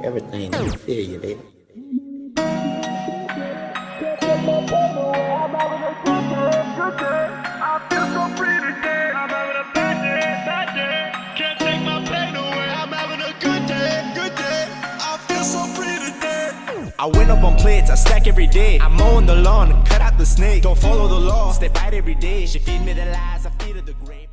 Everything I feel you, baby. I went up on plates, I stack every day. I'm mowing the lawn, cut out the snake. Don't follow the law, step out every day. She feed me the lies, I feed her the grape.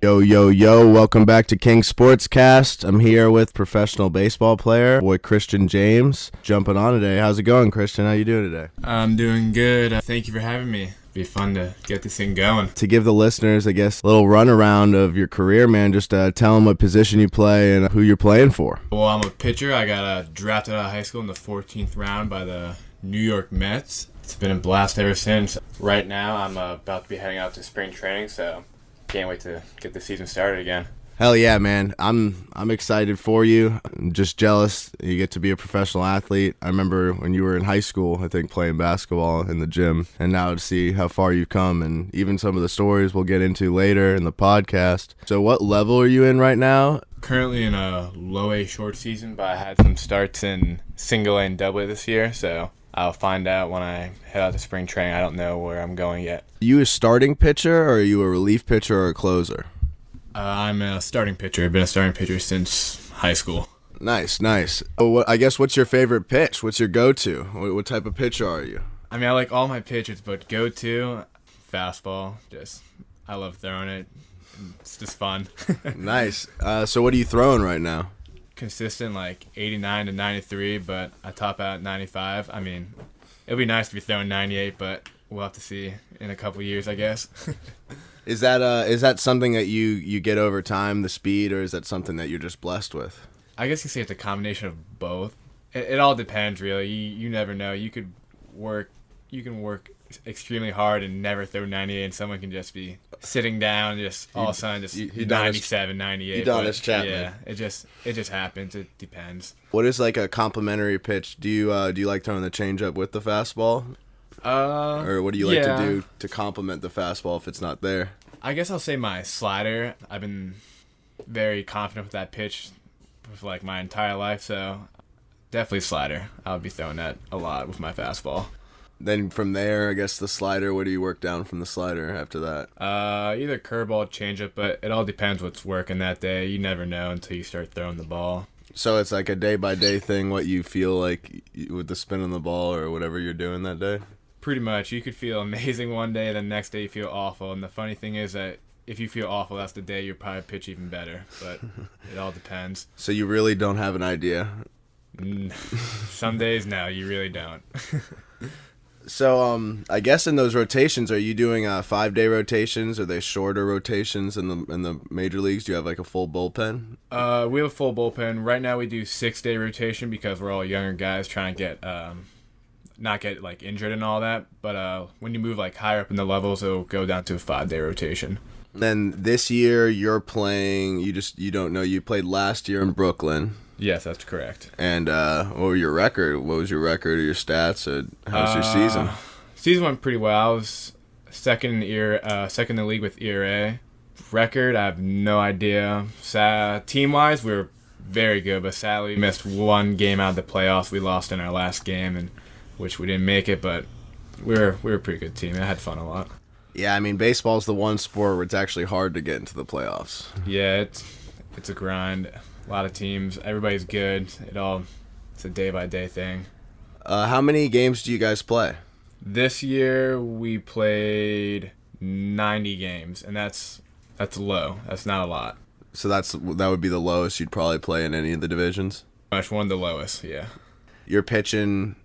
Yo, welcome back to King Sportscast. I'm here with professional baseball player, boy Christian James, jumping on today. How's it going, Christian? How you doing today? I'm doing good. Thank you for having me. Be fun to get this thing going. To give the listeners, I guess, a little runaround of your career, man, just tell them what position you play and who you're playing for. Well, I'm a pitcher. I got drafted out of high school in the 14th round by the New York Mets. It's been a blast ever since. Right now, I'm about to be heading out to spring training, so can't wait to get the season started again. Hell yeah, man. I'm excited for you. I'm just jealous you get to be a professional athlete. I remember when you were in high school, I think, playing basketball in the gym, and now to see how far you've come and even some of the stories we'll get into later in the podcast. So what level are you in right now? Currently in a low A short season, but I had some starts in single A and double A this year, so I'll find out when I head out to spring training. I don't know where I'm going yet. Are you a starting pitcher, or are you a relief pitcher or a closer? I'm a starting pitcher. I've been a starting pitcher since high school. Nice. Oh, I guess what's your favorite pitch? What's your go-to? What type of pitcher are you? I mean, I like all my pitches, but go-to, fastball. I love throwing it. It's just fun. Nice. So what are you throwing right now? Consistent, like 89 to 93, but I top out at 95. I mean, it'd be nice to be throwing 98, but we'll have to see in a couple years, I guess. Is that something that you get over time, the speed, or is that something that you're just blessed with? I guess you say it's a combination of both. It all depends, really. You never know. You can work extremely hard and never throw 98, and someone can just be sitting down, just all of a sudden, just 97, 98. Adonis Chapman. Yeah, it just happens. It depends. What is like a complimentary pitch? Do you like throwing the changeup with the fastball? Or what do you like to do to complement the fastball if it's not there? I guess I'll say my slider. I've been very confident with that pitch for like my entire life, so definitely slider. I'll be throwing that a lot with my fastball. Then from there, I guess the slider, what do you work down from the slider after that? Either curveball, changeup, but it all depends what's working that day. You never know until you start throwing the ball. So it's like a day-by-day thing, what you feel like with the spin on the ball or whatever you're doing that day? Pretty much. You could feel amazing one day, the next day you feel awful. And the funny thing is that if you feel awful, that's the day you'll probably pitch even better. But it all depends. So you really don't have an idea? Some days, no, you really don't. So I guess in those rotations, are you doing 5-day rotations? Are they shorter rotations in the major leagues? Do you have like a full bullpen? We have a full bullpen. Right now we do 6-day rotation because we're all younger guys trying to get not get like injured and all that, but when you move like higher up in the levels, it'll go down to a 5-day rotation. Then this year you're playing. You don't know. You played last year in Brooklyn. Yes, that's correct. And what was your record? What was your record or your stats? Or how was your season? Season went pretty well. I was second in the league with ERA. Record, I have no idea. Team wise, we were very good, but sadly we missed one game out of the playoffs. We lost in our last game, and which we didn't make it, but we were a pretty good team. I had fun a lot. Yeah, I mean, baseball's the one sport where it's actually hard to get into the playoffs. Yeah, it's a grind. A lot of teams. Everybody's good. It's a day-by-day thing. How many games do you guys play? This year we played 90 games, and that's low. That's not a lot. So that would be the lowest you'd probably play in any of the divisions? Much one of the lowest, yeah. You're pitching,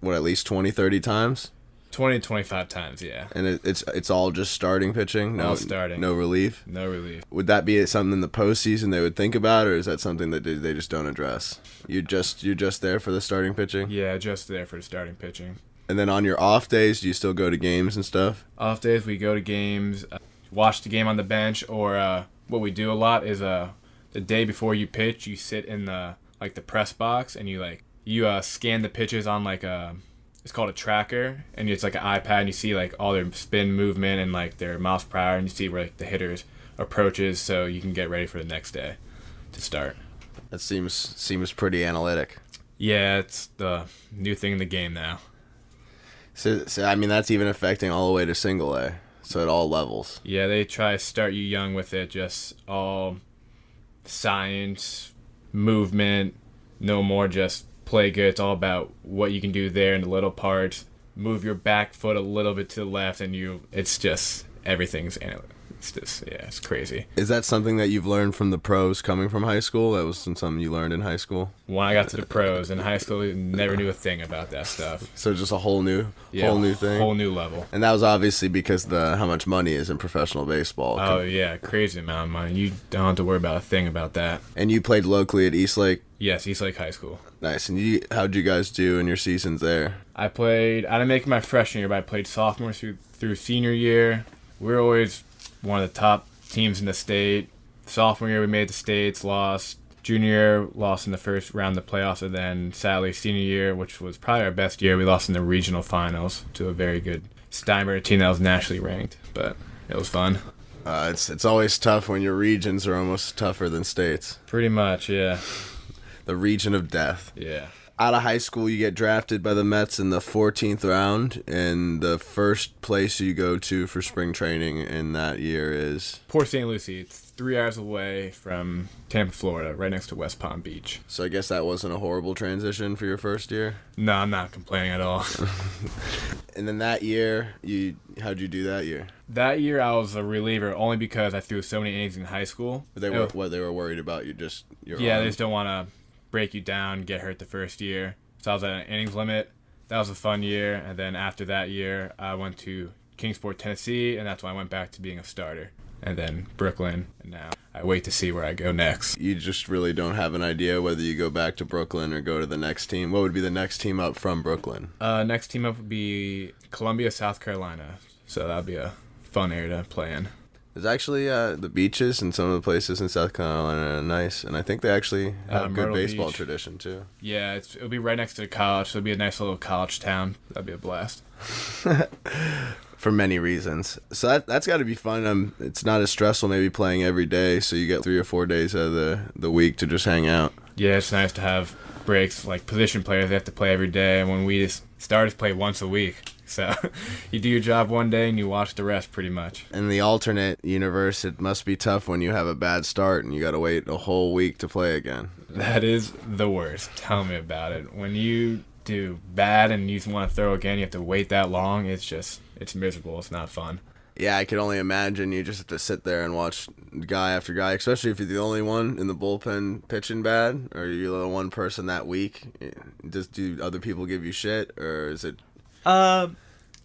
at least 20, 30 times? 20 to 25 times, yeah. And it's all just starting pitching? All starting. No relief? No relief. Would that be something in the postseason they would think about, or is that something that they just don't address? You're just there for the starting pitching? Yeah, just there for the starting pitching. And then on your off days, do you still go to games and stuff? Off days, we go to games, watch the game on the bench, or what we do a lot is the day before you pitch, you sit in the press box, and you scan the pitches on it's called a tracker, and it's like an iPad, and you see like all their spin movement and like their miles per hour, and you see where like the hitters approaches, so you can get ready for the next day to start. That seems pretty analytic. Yeah, it's the new thing in the game now. So I mean, that's even affecting all the way to single A. So at all levels. Yeah, they try to start you young with it, just all science, movement, no more just play good. It's all about what you can do there in the little parts. Move your back foot a little bit to the left, and it's just everything's in it. It's just, yeah, it's crazy. Is that something that you've learned from the pros coming from high school? That was something you learned in high school? When I got to the pros in high school, I never knew a thing about that stuff. So just a whole new thing? Whole new level. And that was obviously because how much money is in professional baseball. Oh, yeah, crazy amount of money. You don't have to worry about a thing about that. And you played locally at Eastlake? Yes, Eastlake High School. Nice. And how'd you guys do in your seasons there? I didn't make my freshman year, but I played sophomore through senior year. We were always one of the top teams in the state. Sophomore year, we made the states, lost. Junior year, lost in the first round of the playoffs, and then sadly, senior year, which was probably our best year, we lost in the regional finals to a very good Steinberg team that was nationally ranked, but it was fun. It's always tough when your regions are almost tougher than states. Pretty much, yeah. The region of death. Yeah. Out of high school, you get drafted by the Mets in the 14th round, and the first place you go to for spring training in that year is? Port St. Lucie. It's 3 hours away from Tampa, Florida, right next to West Palm Beach. So I guess that wasn't a horrible transition for your first year? No, I'm not complaining at all. And then that year, how'd you do that year? That year, I was a reliever only because I threw so many innings in high school. They were worried about your Yeah, arm. they just don't want to break you down, get hurt the first year. So I was at an innings limit. That was a fun year. And then after that year, I went to Kingsport, Tennessee, and that's when I went back to being a starter. And then Brooklyn, and now I wait to see where I go next. You just really don't have an idea whether you go back to Brooklyn or go to the next team. What would be the next team up from Brooklyn? Next team up would be Columbia, South Carolina. So that would be a fun area to play in. There's actually the beaches and some of the places in South Carolina are nice, and I think they actually have a good Myrtle baseball Beach. Tradition too. Yeah, it'll be right next to the college, so it'll be a nice little college town. That'd be a blast. For many reasons. So that's got to be fun. It's not as stressful maybe playing every day, so you get 3 or 4 days out of the week to just hang out. Yeah, it's nice to have breaks. Like position players, they have to play every day, and when we starters play once a week. So you do your job one day and you watch the rest pretty much. In the alternate universe, it must be tough when you have a bad start and you got to wait a whole week to play again. That is the worst. Tell me about it. When you do bad and you want to throw again, you have to wait that long. It's miserable. It's not fun. Yeah, I could only imagine you just have to sit there and watch guy after guy, especially if you're the only one in the bullpen pitching bad, or you're the one person that week. Do other people give you shit, or is it...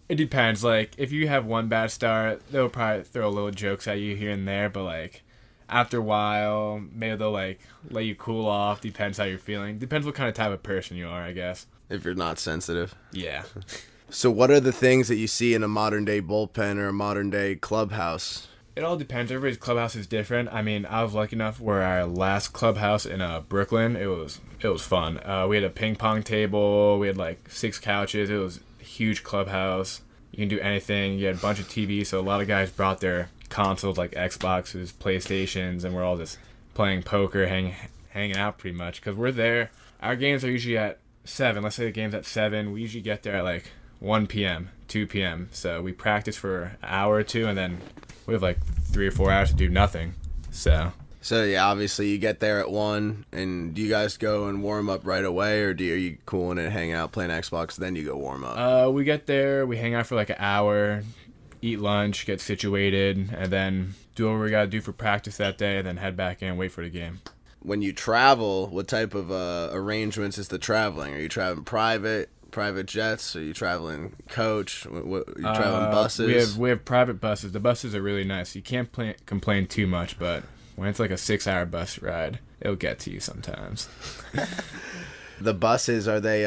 It depends. Like, if you have one bad start, they'll probably throw little jokes at you here and there, but, like, after a while, maybe they'll, like, let you cool off. Depends how you're feeling. Depends what kind of type of person you are, I guess. If you're not sensitive. Yeah. So what are the things that you see in a modern-day bullpen or a modern-day clubhouse? It all depends. Everybody's clubhouse is different. I mean, I was lucky enough where our last clubhouse in Brooklyn, it was fun. We had a ping pong table. We had, like, 6 couches. It was huge clubhouse. You can do anything. You had a bunch of TVs, so a lot of guys brought their consoles like Xboxes, PlayStations, and we're all just playing poker, hanging out pretty much. Because we're there. Our games are usually at 7. Let's say the game's at 7. We usually get there at like 1 p.m., 2 p.m. So we practice for an hour or two, and then we have like 3 or 4 hours to do nothing. So yeah, obviously you get there at 1, and do you guys go and warm up right away, or are you cooling and hang out playing Xbox, then you go warm up? We get there, we hang out for like an hour, eat lunch, get situated, and then do what we gotta do for practice that day, and then head back in and wait for the game. When you travel, what type of arrangements is the traveling? Are you traveling private jets? Are you traveling coach? Are you traveling buses? We have private buses. The buses are really nice. You can't complain too much, but when it's like a 6-hour bus ride, it'll get to you sometimes. The buses, are they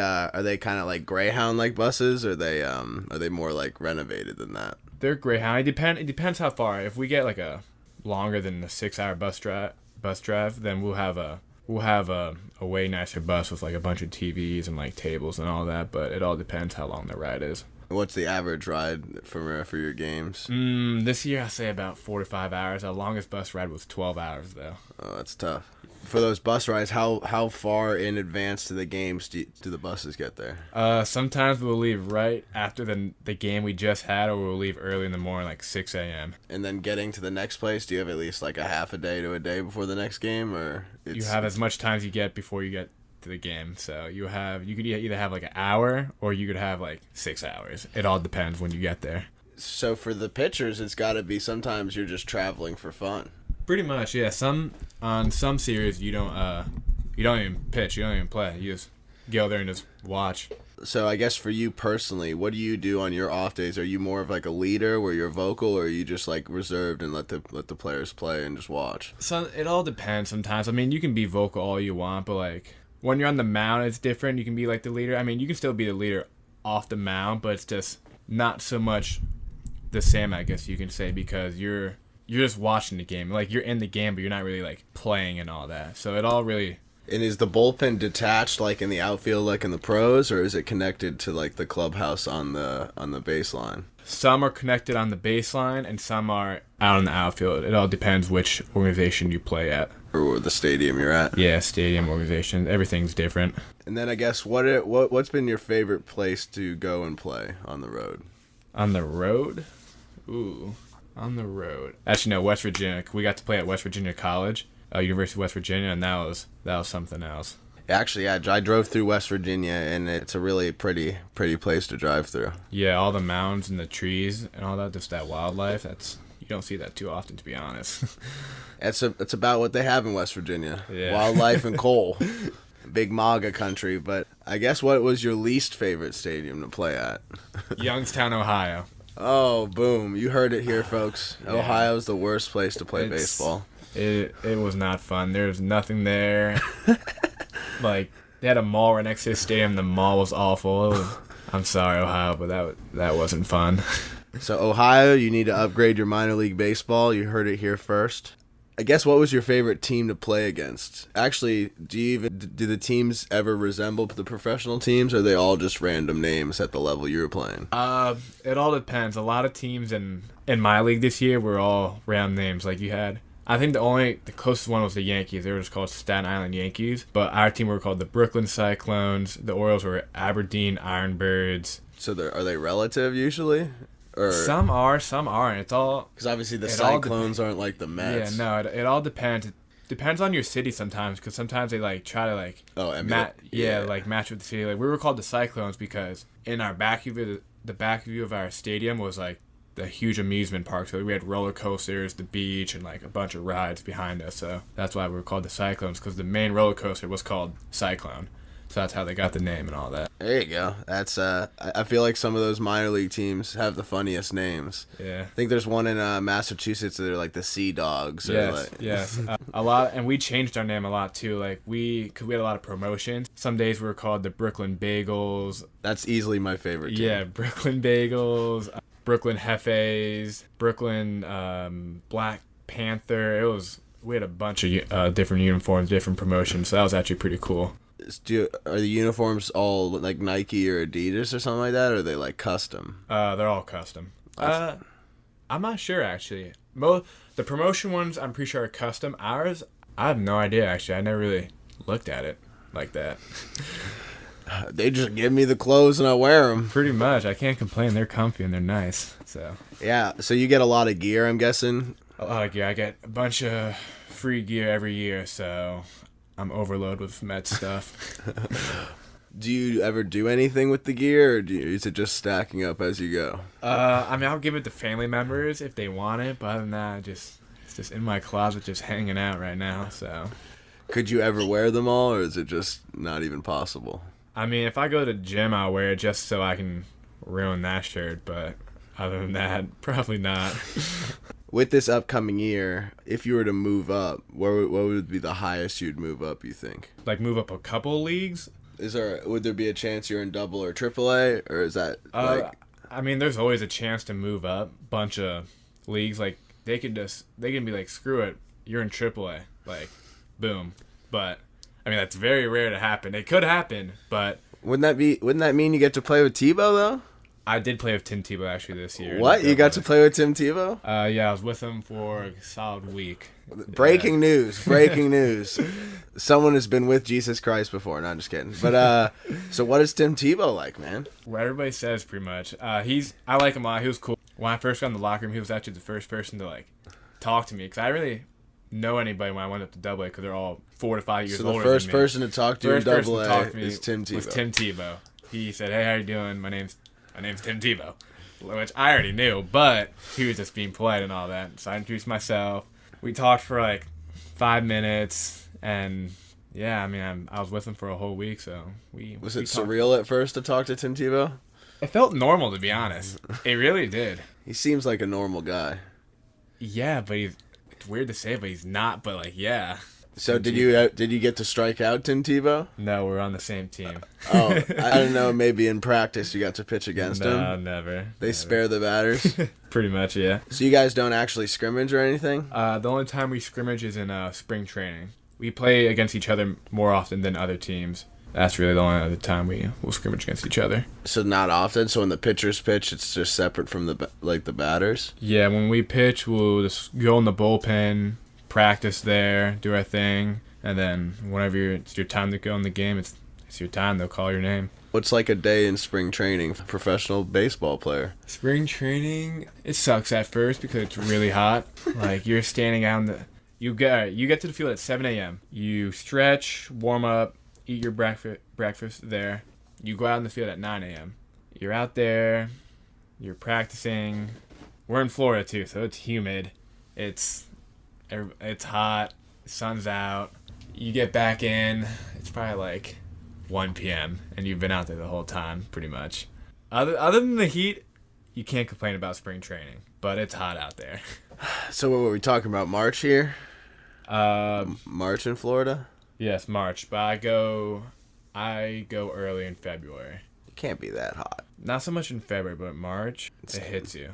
kind of like Greyhound like buses, or are they more like renovated than that? They're Greyhound. It depends how far. If we get like a longer than the 6-hour bus drive, then we'll have a way nicer bus with like a bunch of TVs and like tables and all that. But it all depends how long the ride is. What's the average ride for your games? This year I say about 4 to 5 hours. Our longest bus ride was 12 hours though. Oh, that's tough. For those bus rides, how far in advance to the games do the buses get there? Sometimes we'll leave right after the game we just had, or we'll leave early in the morning, like 6 a.m. And then getting to the next place, do you have at least like a half a day to a day before the next game, or You have as much time as you get before you get to the game. So you could either have like an hour, or you could have like 6 hours. It all depends when you get there. So for the pitchers, it's got to be sometimes you're just traveling for fun. Pretty much, yeah. On some series you don't even pitch, you don't even play. You just go there and just watch. So I guess for you personally, what do you do on your off days? Are you more of like a leader where you're vocal, or are you just like reserved and let the players play and just watch? So it all depends sometimes. I mean, you can be vocal all you want, but like when you're on the mound, it's different. You can be like the leader. I mean, you can still be the leader off the mound, but it's just not so much the same, I guess you can say, because you're just watching the game. Like, you're in the game, but you're not really, like, playing and all that. So it all really... And is the bullpen detached, like, in the outfield, like in the pros, or is it connected to, like, the clubhouse on the baseline? Some are connected on the baseline, and some are out in the outfield. It all depends which organization you play at. Or the stadium you're at? Yeah, stadium, organization. Everything's different. And then I guess what's been your favorite place to go and play on the road? On the road? Ooh... On the road. Actually, no, West Virginia. We got to play at West Virginia College, University of West Virginia, and that was something else. Actually, yeah, I drove through West Virginia, and it's a really pretty place to drive through. Yeah, all the mountains and the trees and all that, just that wildlife. You don't see that too often, to be honest. It's about what they have in West Virginia. Yeah. Wildlife and coal. Big MAGA country. But I guess what was your least favorite stadium to play at? Youngstown, Ohio. Oh, boom. You heard it here, folks. Yeah. Ohio's the worst place to play baseball. It was not fun. There's nothing there. Like, they had a mall right next to the stadium. The mall was awful. I'm sorry, Ohio, but that wasn't fun. So, Ohio, you need to upgrade your minor league baseball. You heard it here first. I guess what was your favorite team to play against? Actually, do the teams ever resemble the professional teams, or are they all just random names at the level you were playing? It all depends. A lot of teams in my league this year were all random names. Like you had, I think the closest one was the Yankees. They were just called Staten Island Yankees. But our team were called the Brooklyn Cyclones. The Orioles were Aberdeen Ironbirds. So are they relative usually? Or, some are, some aren't. It's all because obviously the Cyclones aren't like the Mets. Yeah, no, it all depends. It depends on your city sometimes, because sometimes they like try to like like match with the city. Like we were called the Cyclones because in our back view, the back view of our stadium was like the huge amusement park. So we had roller coasters, the beach, and like a bunch of rides behind us. So that's why we were called the Cyclones, because the main roller coaster was called Cyclone. So that's how they got the name and all that. There you go. That's I feel like some of those minor league teams have the funniest names. Yeah. I think there's one in Massachusetts that are like the Sea Dogs. Yes. A lot, and we changed our name a lot too. Like because we had a lot of promotions. Some days we were called the Brooklyn Bagels. That's easily my favorite team. Yeah, Brooklyn Bagels, Brooklyn Hefes, Brooklyn Black Panther. We had a bunch of different uniforms, different promotions. So that was actually pretty cool. Are the uniforms all like Nike or Adidas or something like that, or are they like custom? They're all custom. I'm not sure actually. The promotion ones I'm pretty sure are custom. Ours, I have no idea actually. I never really looked at it like that. They just give me the clothes and I wear them. Pretty much. I can't complain. They're comfy and they're nice. So. Yeah. So you get a lot of gear, I'm guessing. A lot of gear. I get a bunch of free gear every year, so I'm overloaded with Met stuff. Do you ever do anything with the gear, or is it just stacking up as you go? I mean, I'll give it to family members if they want it, but other than that, it's just in my closet, just hanging out right now. So, could you ever wear them all, or is it just not even possible? I mean, if I go to the gym, I'll wear it just so I can ruin that shirt, but other than that, probably not. With this upcoming year, if you were to move up, what would be the highest you'd move up, you think? Like move up a couple leagues? Would there be a chance you're in double or triple A, or is that I mean, there's always a chance to move up. Bunch of leagues, like they can be like, screw it, you're in triple A, like boom. But I mean, that's very rare to happen. It could happen, but wouldn't that mean you get to play with Tebow though? I did play with Tim Tebow actually this year. What? You got to play with Tim Tebow? Yeah, I was with him for a solid week. Breaking news. Breaking news. Someone has been with Jesus Christ before. No, I'm just kidding. But, so what is Tim Tebow like, man? What everybody says, pretty much. I like him a lot. He was cool. When I first got in the locker room, he was actually the first person to, like, talk to me. Because I really know anybody when I went up to Double A because they're all 4 to 5 years older than me. So the first person to talk to you in Double A is Tim Tebow. Was Tim Tebow. He said, "Hey, how you doing? My name's Tim Tebow," which I already knew, but he was just being polite and all that. So I introduced myself. We talked for like 5 minutes, and yeah, I mean, I was with him for a whole week, so we. Was it surreal at first to talk to Tim Tebow? It felt normal, to be honest. It really did. He seems like a normal guy. Yeah, but it's weird to say, but he's not. But like, yeah. So did you get to strike out Tim Tebow? No, we're on the same team. Oh, I don't know. Maybe in practice you got to pitch against him. No, never. They spare the batters. Pretty much, yeah. So you guys don't actually scrimmage or anything? The only time we scrimmage is in spring training. We play against each other more often than other teams. That's really the only other time we will scrimmage against each other. So not often. So when the pitchers pitch, it's just separate from the batters. Yeah, when we pitch, we'll just go in the bullpen, practice there, do our thing, and then whenever it's your time to go in the game, it's your time. They'll call your name. What's like a day in spring training for a professional baseball player? Spring training, it sucks at first because it's really hot. Like you're standing out in the. You get to the field at 7 a.m. You stretch, warm up, eat your breakfast there. You go out in the field at 9 a.m. You're out there, you're practicing. We're in Florida too, so it's humid. It's hot. The sun's out. You get back in. It's probably like 1 p.m. and you've been out there the whole time, pretty much. Other than the heat, you can't complain about spring training, but it's hot out there. So what were we talking about? March here? March in Florida? Yes, March. But I go early in February. It can't be that hot. Not so much in February, but March, it hits you.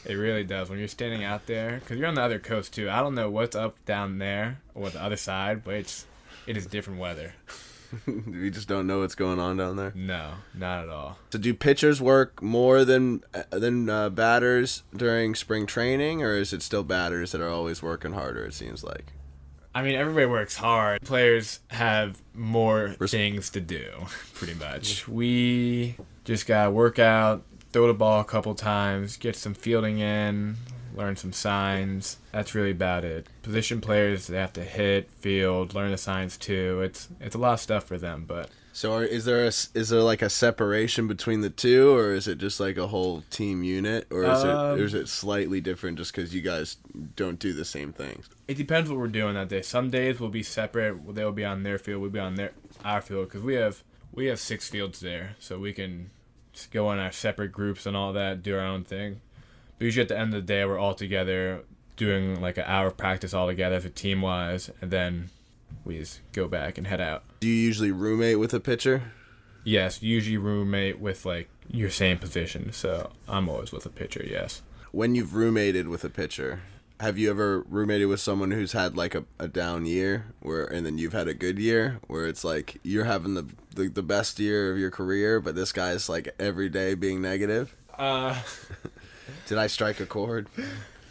It really does. When you're standing out there, because you're on the other coast too. I don't know what's up down there or the other side, but it is different weather. We just don't know what's going on down there? No, not at all. So do pitchers work more than batters during spring training, or is it still batters that are always working harder, it seems like? I mean, everybody works hard. Players have more things to do, pretty much. We just got to work out, throw the ball a couple times, get some fielding in, learn some signs. That's really about it. Position players, they have to hit, field, learn the signs too. It's a lot of stuff for them, but... So is there like a separation between the two, or is it just like a whole team unit, or is it slightly different just because you guys don't do the same things? It depends what we're doing that day. Some days we'll be separate. They'll be on their field. We'll be on our field because we have 6 fields there, so we can just go in our separate groups and all that, do our own thing. But usually at the end of the day, we're all together doing like an hour of practice all together as a team-wise, and then we just go back and head out. Do you usually roommate with a pitcher? Yes, usually roommate with like your same position. So I'm always with a pitcher, yes. When you've roommated with a pitcher, have you ever roommated with someone who's had like a down year and then you've had a good year, where it's like you're having the best year of your career, but this guy's like every day being negative? Did I strike a chord?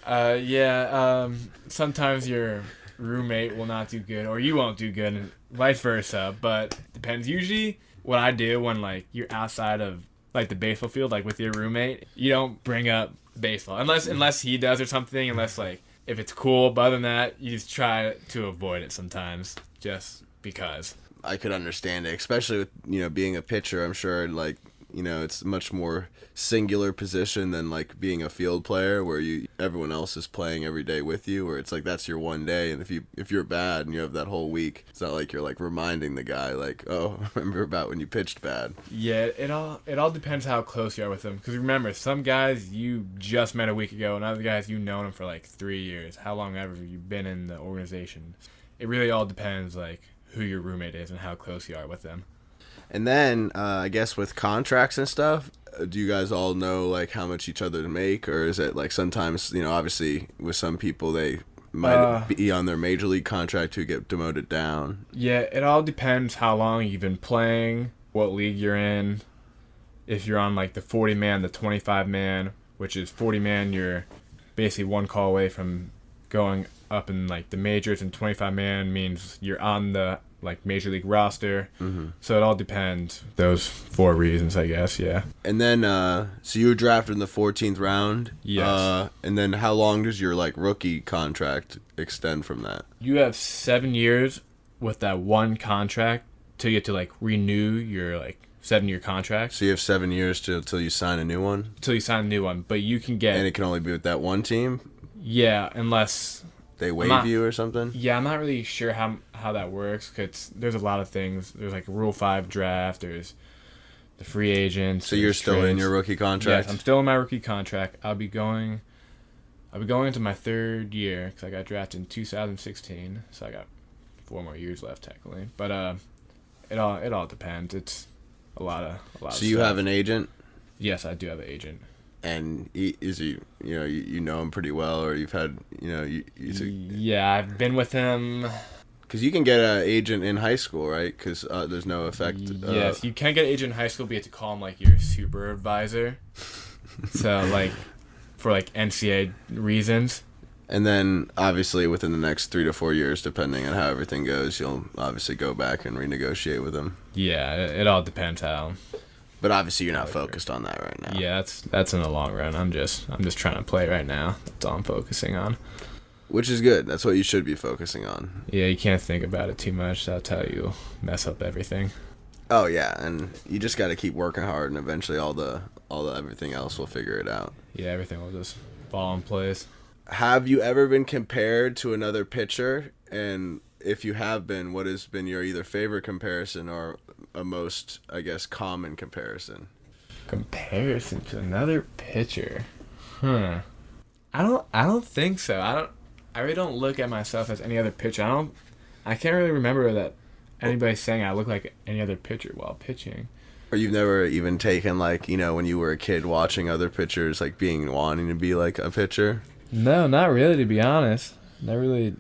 Yeah. Sometimes your roommate will not do good, or you won't do good, and vice versa. But depends. Usually, what I do when like you're outside of like the baseball field, like with your roommate, you don't bring up baseball unless he does or something. Unless like if it's cool, but other than that, you just try to avoid it sometimes, just because. I could understand it, especially with being a pitcher. I'm sure like it's much more singular position than like being a field player where everyone else is playing every day with you, where it's like that's your one day, and if you're bad and you have that whole week, it's not like you're like reminding the guy like, oh, remember about when you pitched bad. Yeah, it all depends how close you are with them, because remember, some guys you just met a week ago and other guys you've known them for like 3 years, how long ever you've been in the organization. It really all depends like who your roommate is and how close you are with them. And then, I guess with contracts and stuff, do you guys all know like how much each other make, or is it like sometimes, obviously with some people they might be on their major league contract to get demoted down? Yeah, it all depends how long you've been playing, what league you're in. if you're on like the 40 man, the 25 man, which is 40 man, you're basically one call away from going up in like the majors, and 25 man means you're on the like major league roster. So it all depends. Those 4 reasons, I guess. Yeah. And then, so you were drafted in the 14th round. Yes. And then how long does your like rookie contract extend from that? You have 7 years with that one contract till you get to like renew your like 7-year contract. So you have 7 years till you sign a new one. Till you sign a new one, but you can get. And it can only be with that one team. Yeah, unless they waive you or something. Yeah, I'm not really sure how that works, because there's a lot of things. There's like a Rule 5 draft. There's the free agents. So you're still in your rookie contract? Yes, I'm still in my rookie contract. I'll be going into my 3rd year, because I got drafted in 2016. So I got 4 more years left technically. But it all depends. It's a lot of. So you have an agent? Yes, I do have an agent. And is he, you know him pretty well, or you've had, Yeah, I've been with him. Because you can get an agent in high school, right? Because there's no effect. Yes, you can get an agent in high school, but you have to call him like your supervisor. So like, for like NCAA reasons. And then obviously within the next 3 to 4 years, depending on how everything goes, you'll obviously go back and renegotiate with him. Yeah, it all depends how. But obviously you're not focused on that right now. Yeah, that's in the long run. I'm just trying to play right now. That's all I'm focusing on. Which is good. That's what you should be focusing on. Yeah, you can't think about it too much. That's how you mess up everything. Oh yeah, and you just got to keep working hard, and eventually all the everything else will figure it out. Yeah, everything will just fall in place. Have you ever been compared to another pitcher? And if you have been, what has been your either favorite comparison or a most, I guess, common comparison? Comparison to another pitcher? I don't think so. I really don't look at myself as any other pitcher. I can't really remember that anybody saying I look like any other pitcher while pitching. Or you've never even taken, like, when you were a kid watching other pitchers, like wanting to be like a pitcher? No, not really, to be honest. Not really.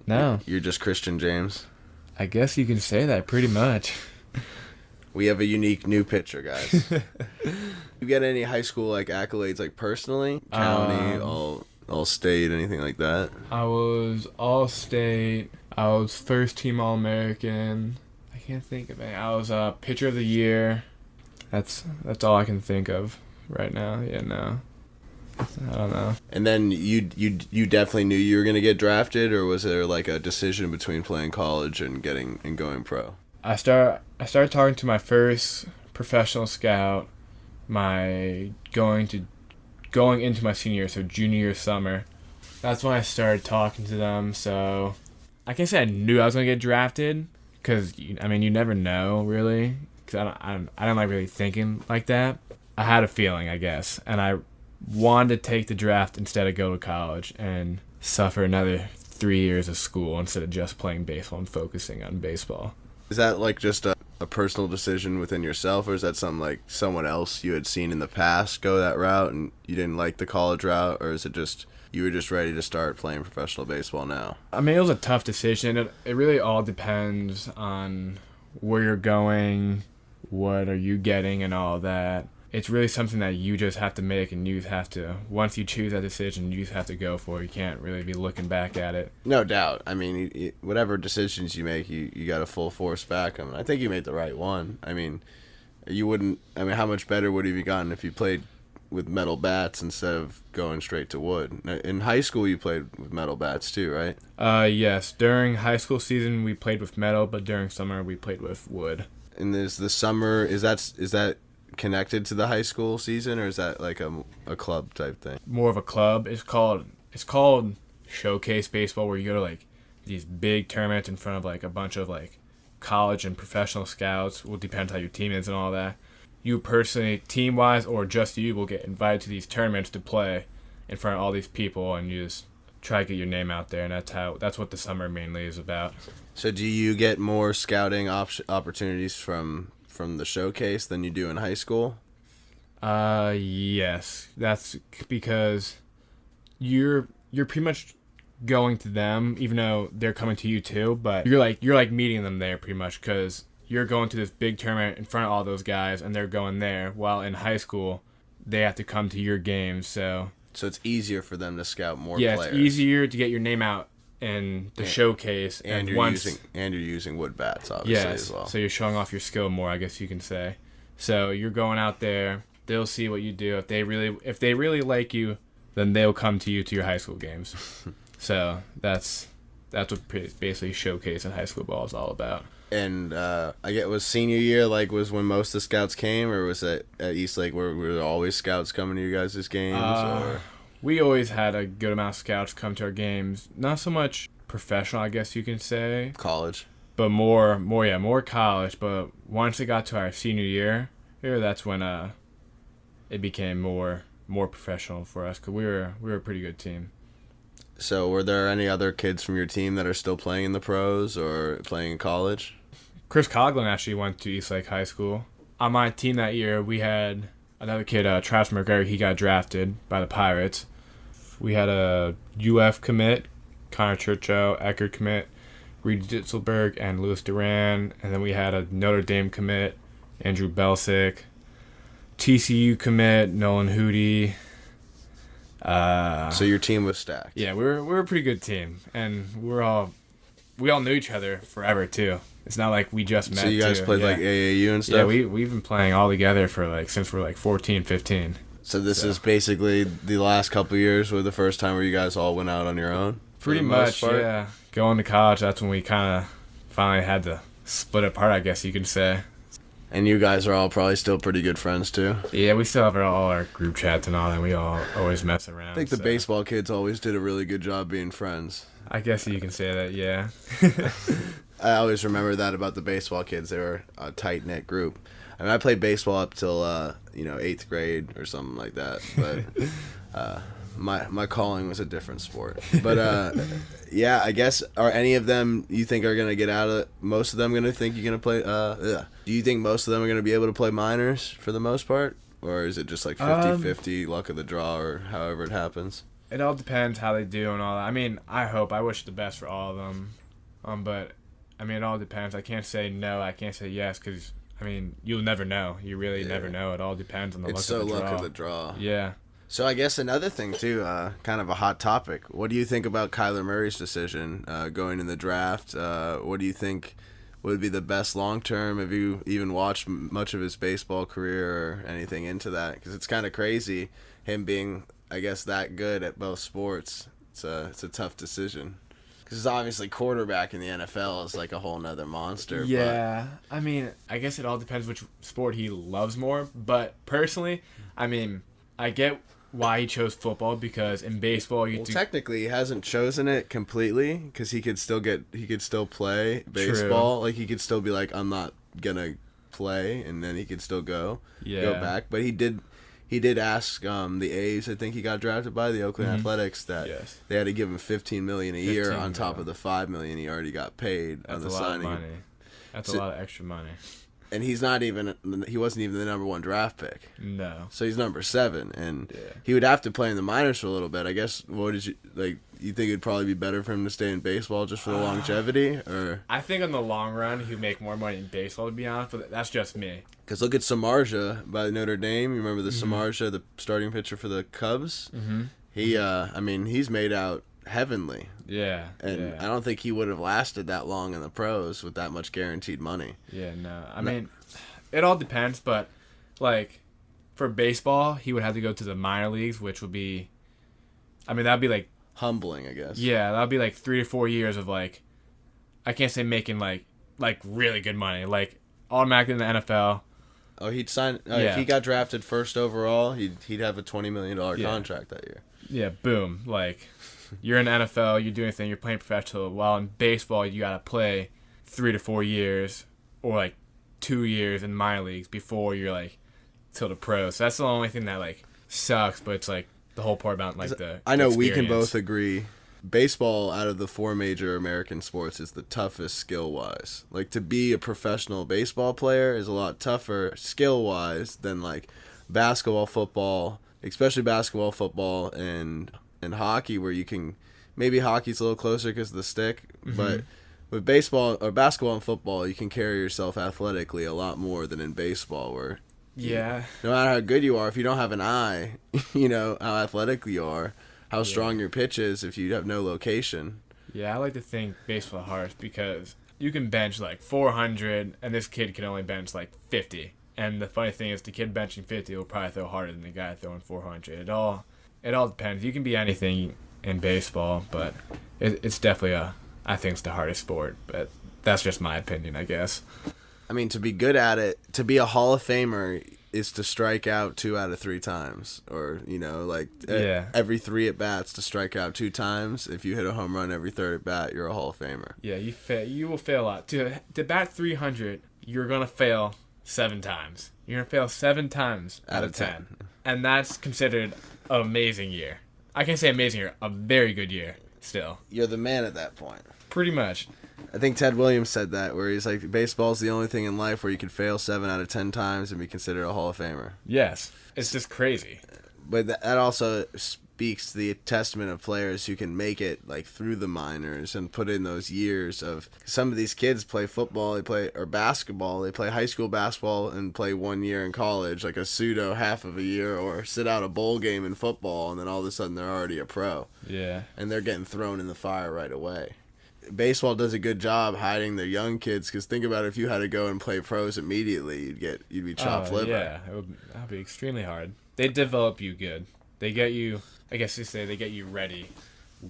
No. You're just Christian James? I guess you can say that pretty much. We have a unique new pitcher, guys. You get any high school like accolades, like personally? County, all state, anything like that? I was all state. I was first team All-American. I can't think of it. I was pitcher of the year. That's all I can think of right now. Yeah, no. I don't know. And then you definitely knew you were gonna get drafted, or was there like a decision between playing college and going pro? I started talking to my first professional scout going into my senior year, so junior year summer. That's when I started talking to them. So I can't say I knew I was gonna get drafted, because you never know really. Because I don't like really thinking like that. I had a feeling, I guess, and I wanted to take the draft instead of go to college and suffer another 3 years of school instead of just playing baseball and focusing on baseball. Is that like just a personal decision within yourself, or is that something like someone else you had seen in the past go that route and you didn't like the college route, or is it just you were just ready to start playing professional baseball now? I mean, it was a tough decision. It really all depends on where you're going, what are you getting, and all that. It's really something that you just have to make, and you have to, once you choose that decision, you just have to go for it. You can't really be looking back at it. No doubt. I mean, whatever decisions you make, you got to full force back them. I think you made the right one. I mean, how much better would have you gotten if you played with metal bats instead of going straight to wood? In high school, you played with metal bats too, right? Yes. During high school season, we played with metal, but during summer, we played with wood. And is the summer, is that connected to the high school season, or is that like a club type thing? More of a club. It's called showcase baseball, where you go to like these big tournaments in front of like a bunch of like college and professional scouts. Will depend how your team is and all that. You personally, team wise, or just you, will get invited to these tournaments to play in front of all these people, and you just try to get your name out there, and that's what the summer mainly is about. So do you get more scouting opportunities from the showcase than you do in high school? Yes. That's because you're pretty much going to them, even though they're coming to you too, but you're like meeting them there pretty much, because you're going to this big tournament in front of all those guys, and they're going there. While in high school, they have to come to your games. So it's easier for them to scout more yeah, players. it's easier to get your name out in the showcase. And you're using wood bats, obviously, as well. So you're showing off your skill more, I guess you can say. So you're going out there. They'll see what you do. If they really like you, then they'll come to you to your high school games. So that's what basically showcase in high school ball is all about. And I get was senior year was when most of the scouts came, or was it at East Lake where there always scouts coming to you guys' games? Or we always had a good amount of scouts come to our games. Not so much professional, I guess you can say. College. But more college. But once it got to our senior year, that's when it became more professional for us because we were a pretty good team. So were there any other kids from your team that are still playing in the pros or playing in college? Chris Coughlin actually went to East Lake High School. On my team that year, we had another kid, Travis McGregor. He got drafted by the Pirates. We had a UF commit, Connor Churchill, Eckerd commit, Reed Ditzelberg, and Louis Duran. And then we had a Notre Dame commit, Andrew Belsick. TCU commit, Nolan Hootie. So your team was stacked. Yeah, we're a pretty good team, and we all knew each other forever too. It's not like we just met. So you guys played AAU and stuff? Yeah, we've been playing all together for since we're 14, 15. So this is basically the last couple of years were the first time where you guys all went out on your own? Pretty much, yeah. Going to college, that's when we kind of finally had to split apart, I guess you could say. And you guys are all probably still pretty good friends, too? Yeah, we still have all our group chats and all that. We all always mess around. I think the baseball kids always did a really good job being friends. I guess you can say that, yeah. I always remember that about the baseball kids. They were a tight-knit group. I mean, I played baseball up till, 8th grade or something like that. But my calling was a different sport. But, yeah, I guess, are any of them you think are going to get out of it? Most of them going to think you're going to play? Do you think most of them are going to be able to play minors for the most part? Or is it just 50-50, luck of the draw, or however it happens? It all depends how they do and all that. I mean, I wish the best for all of them. But, I mean, it all depends. I can't say no, I can't say yes, because, I mean, you'll never know. You really never know. It all depends on the luck of the draw. It's so luck of the draw. Yeah. So I guess another thing, too, kind of a hot topic. What do you think about Kyler Murray's decision going in the draft? What do you think would be the best long-term? Have you even watched much of his baseball career or anything into that? Because it's kind of crazy, him being, I guess, that good at both sports. It's a tough decision. Because obviously quarterback in the NFL is a whole nother monster. Yeah. I mean, I guess it all depends which sport he loves more. But personally, I mean, I get why he chose football, because in baseball technically he hasn't chosen it completely, because he could still play baseball. True. He could still be I'm not gonna play, and then he could still go back. But he did ask the A's, I think he got drafted by the Oakland Athletics, that they had to give him $15 million a year on top of the $5 million he already got paid on the signing. That's a lot of money. That's a lot of extra money. And he wasn't even the number 1 draft pick. No. So he's number 7, and he would have to play in the minors for a little bit. I guess, what did you you think it'd probably be better for him to stay in baseball just for the longevity? Or I think in the long run he'd make more money in baseball, to be honest, but that's just me. Because look at Samardzija by Notre Dame. You remember the Samardzija, the starting pitcher for the Cubs? Mm-hmm. He's made out heavenly. Yeah. And I don't think he would have lasted that long in the pros with that much guaranteed money. Yeah, no. I mean, it all depends, but for baseball, he would have to go to the minor leagues, which would be, that'd be humbling, I guess. Yeah, that'd be 3 to 4 years of I can't say making really good money, automatically in the NFL. Oh, he'd sign. If he got drafted first overall, he'd have a $20 million contract that year. Yeah, boom. You're in the NFL, you're doing anything, you're playing professional. While in baseball, you gotta play 3 to 4 years or 2 years in minor leagues before you're till the pros. So that's the only thing that sucks, but it's the whole part about the I know we can experience. both agree. Baseball, out of the 4 major American sports, is the toughest skill-wise. To be a professional baseball player is a lot tougher skill-wise than basketball, football, especially basketball, football, and hockey, where you can, maybe hockey's a little closer because of the stick, but with baseball or basketball and football, you can carry yourself athletically a lot more than in baseball, where Yeah. no matter how good you are, if you don't have an eye, you know how athletic you are, how strong your pitch is if you have no location. Yeah, I like to think baseball hard because you can bench like 400 and this kid can only bench like 50. And the funny thing is the kid benching 50 will probably throw harder than the guy throwing 400. It all depends. You can be anything in baseball, but it's definitely I think it's the hardest sport, but that's just my opinion, I guess. I mean, to be good at it, to be a Hall of Famer is to strike out 2 out of 3 times, or every 3 at bats to strike out 2 times. If you hit a home run every 3rd at bat, you're a Hall of Famer. Yeah, you will fail a lot. To bat 300, you're gonna fail 7 times. You're gonna fail 7 times out of 10, and that's considered an amazing year. I can say amazing year, a very good year. Still, You're the man at that point. pretty much. I think Ted Williams said that, where he's like, baseball's the only thing in life where you could fail 7 out of 10 times and be considered a Hall of Famer. Yes, it's just crazy. But that also speaks to the testament of players who can make it like through the minors and put in those years of. Some of these kids play football, or basketball. They play high school basketball and play 1 year in college, like a pseudo half of a year, or sit out a bowl game in football, and then all of a sudden they're already a pro. Yeah. And they're getting thrown in the fire right away. Baseball does a good job hiding their young kids, because think about it, if you had to go and play pros immediately, you'd be chopped liver. Yeah, that'd be extremely hard. They develop you good. They get you. I guess you say they get you ready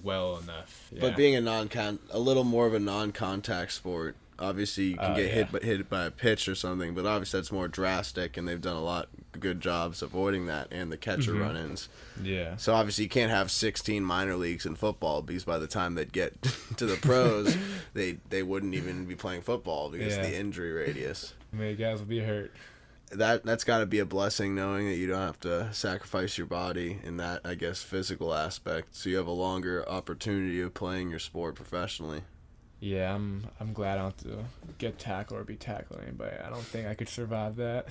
well enough. Yeah. But being a little more of a non-contact sport, obviously you can get hit by a pitch or something, but obviously that's more drastic, and they've done a lot of good jobs avoiding that and the catcher run-ins. Yeah. So obviously you can't have 16 minor leagues in football, because by the time they'd get to the pros, they wouldn't even be playing football because of the injury radius. Many guys will be hurt. That's got to be a blessing, knowing that you don't have to sacrifice your body in that, I guess, physical aspect. So you have a longer opportunity of playing your sport professionally. Yeah, I'm glad I don't have to get tackled or be tackling anybody. I don't think I could survive that.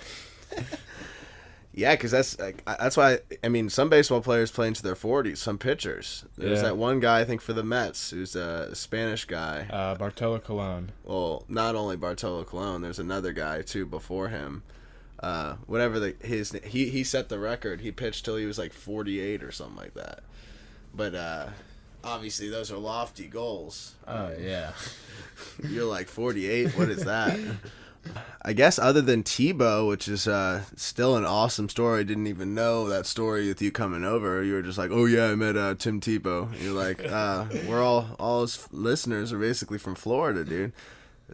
Yeah, because that's why, I mean, some baseball players play into their 40s, some pitchers. There's that one guy, I think, for the Mets, who's a Spanish guy. Bartolo Colon. Well, not only Bartolo Colon, there's another guy, too, before him. He set the record. He pitched till he was like 48 or something like that. But obviously those are lofty goals. Oh yeah. You're like 48. What is that? I guess other than Tebow, which is still an awesome story. I didn't even know that story with you coming over. You were just like, oh yeah, I met Tim Tebow. You're like, we're all his listeners are basically from Florida, dude.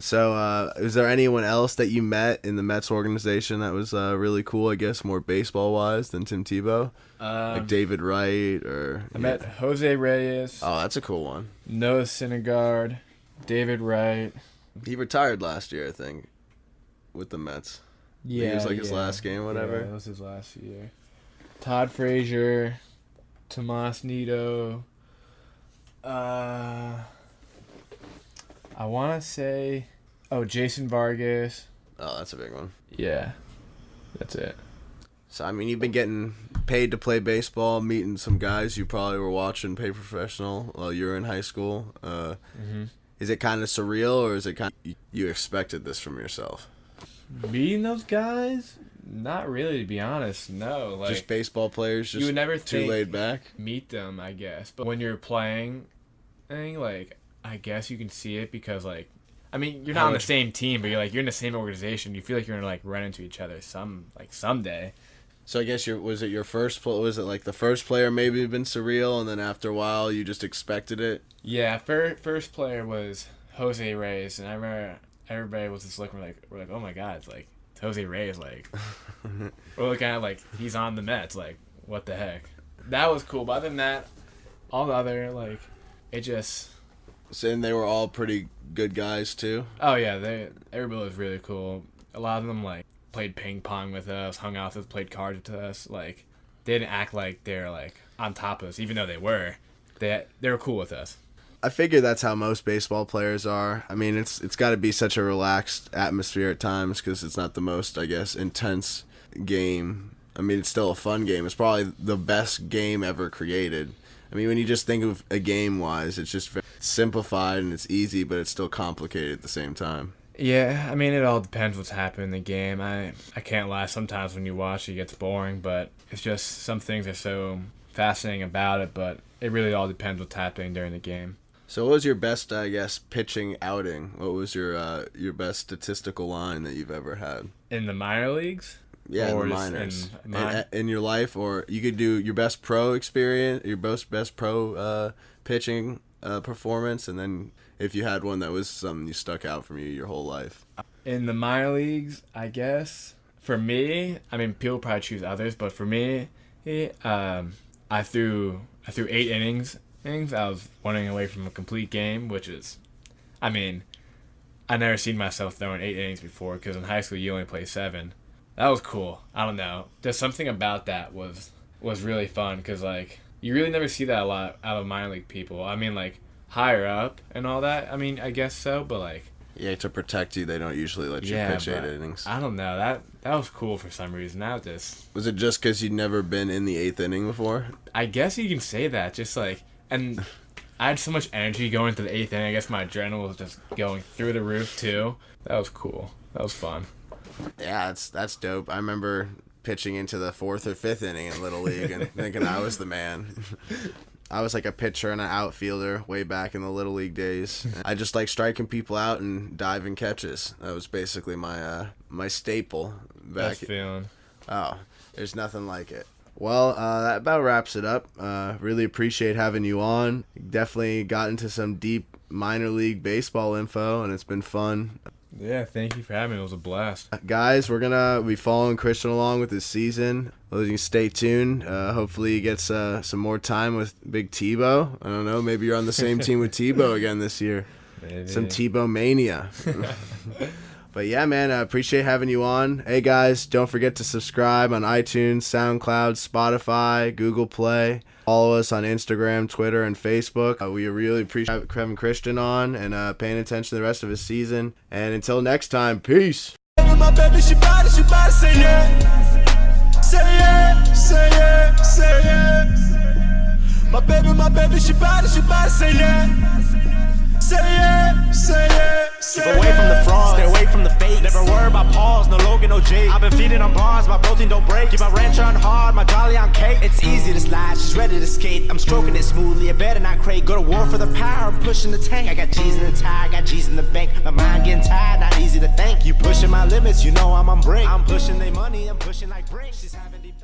So, is there anyone else that you met in the Mets organization that was really cool, I guess, more baseball-wise than Tim Tebow? Like David Wright or... I met Jose Reyes. Oh, that's a cool one. Noah Syndergaard, David Wright. He retired last year, I think, with the Mets. Yeah, it was like his last game, whatever. Yeah, it was his last year. Todd Frazier, Tomas Nido. I want to say, Jason Vargas. Oh, that's a big one. Yeah, that's it. So, I mean, you've been getting paid to play baseball, meeting some guys you probably were watching play professional while you were in high school. Is it kind of surreal, or is it kind of you expected this from yourself? Meeting those guys? Not really, to be honest. No, like just baseball players, just you would never too laid back. Meet them, I guess. But when you're playing, I guess you can see it because, like, I mean, you're not on the same team, but you're in the same organization. You feel like you're gonna like run into each other someday. So I guess was it the first player maybe been surreal, and then after a while you just expected it? Yeah, first player was Jose Reyes, and I remember everybody was just looking we're like, oh my god, it's Jose Reyes, like we're looking at like he's on the Mets, like what the heck. That was cool, but other than that, all the other it just. And they were all pretty good guys too. Oh yeah, everybody was really cool. A lot of them played ping pong with us, hung out with us, played cards with us. They didn't act like they're on top of us, even though they were. They were cool with us. I figure that's how most baseball players are. I mean, it's got to be such a relaxed atmosphere at times because it's not the most, I guess, intense game. I mean, it's still a fun game. It's probably the best game ever created. I mean, when you just think of a game-wise, it's just very simplified and it's easy, but it's still complicated at the same time. Yeah, I mean, it all depends what's happening in the game. I can't lie. Sometimes when you watch it gets boring, but it's just some things are so fascinating about it, but it really all depends what's happening during the game. So what was your best, I guess, pitching outing? What was your best statistical line that you've ever had? In the minor leagues? Yeah, in the minors. In your life, or you could do your best pro experience, your best pro pitching performance, and then if you had one that was something you stuck out from you your whole life. In the minor leagues, I guess, for me, I mean, people probably choose others, but for me, I threw 8 innings. I was 1 inning away from a complete game, which is, I mean, I never seen myself throwing 8 innings before, because in high school you only play 7. That was cool. I don't know. Just something about that was really fun, because, like, you really never see that a lot out of minor league people. I mean, like, higher up and all that, I mean, I guess so, but, like... Yeah, to protect you, they don't usually let you pitch 8 innings. I don't know. That was cool for some reason. Was it just because you'd never been in the 8th inning before? I guess you can say that. Just, like... And I had so much energy going to the 8th inning. I guess my adrenaline was just going through the roof, too. That was cool. That was fun. Yeah, that's dope. I remember pitching into the 4th or 5th inning in Little League and thinking I was the man. I was like a pitcher and an outfielder way back in the Little League days. I just like striking people out and diving catches. That was basically my staple back. Best feeling. Oh, there's nothing like it. Well, that about wraps it up. Really appreciate having you on. Definitely got into some deep minor league baseball info, and it's been fun. Yeah, thank you for having me. It was a blast. Guys, we're going to be following Christian along with this season. Well, you can stay tuned. Hopefully he gets some more time with Big Tebow. I don't know. Maybe you're on the same team with Tebow again this year. Maybe. Some Tebow mania. But yeah, man, I appreciate having you on. Hey, guys, don't forget to subscribe on iTunes, SoundCloud, Spotify, Google Play. Follow us on Instagram, Twitter, and Facebook. We really appreciate having Christian on and paying attention to the rest of his season. And until next time, peace. My baby, she body, say yeah. Say yeah, say yeah, say yeah. My baby, she body, say yeah. Say yeah, say yeah. Keep away from the frauds, stay away from the fakes. Never worry about Pauls, no Logan, no Jake. I've been feeding on bars, my protein don't break. Keep my ranch on hard, my jolly on cake. It's easy to slide, she's ready to skate. I'm stroking it smoothly, I better not crate. Go to war for the power, I'm pushing the tank. I got G's in the tie, got G's in the bank. My mind getting tired, not easy to think. You pushing my limits, you know I'm on break. I'm pushing they money, I'm pushing like brakes. She's having deep